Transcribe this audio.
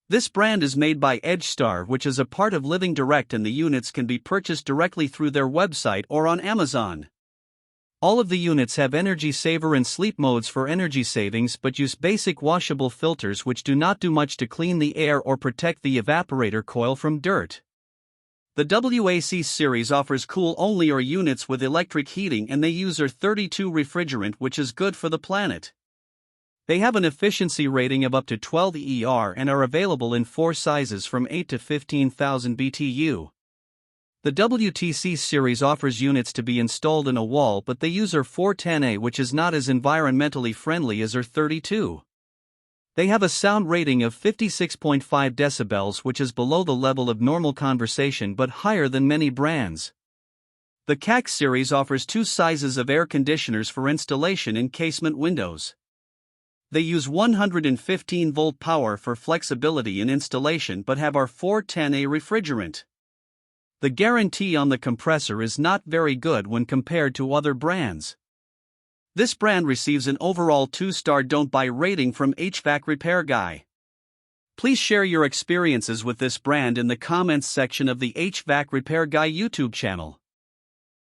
This brand is made by EdgeStar, which is a part of Living Direct, and the units can be purchased directly through their website or on Amazon. All of the units have energy saver and sleep modes for energy savings, but use basic washable filters which do not do much to clean the air or protect the evaporator coil from dirt. The WAC series offers cool-only or units with electric heating, and they use R32 refrigerant, which is good for the planet. They have an efficiency rating of up to 12 ER and are available in 4 sizes from 8 to 15,000 BTU. The WTC series offers units to be installed in a wall, but they use R410A, which is not as environmentally friendly as R32. They have a sound rating of 56.5 decibels, which is below the level of normal conversation but higher than many brands. The CAC series offers 2 sizes of air conditioners for installation in casement windows. They use 115-volt power for flexibility in installation but have R410A refrigerant. The guarantee on the compressor is not very good when compared to other brands. This brand receives an overall 2-star don't buy rating from HvacRepairGuy. Please share your experiences with this brand in the comments section of the HvacRepairGuy YouTube channel.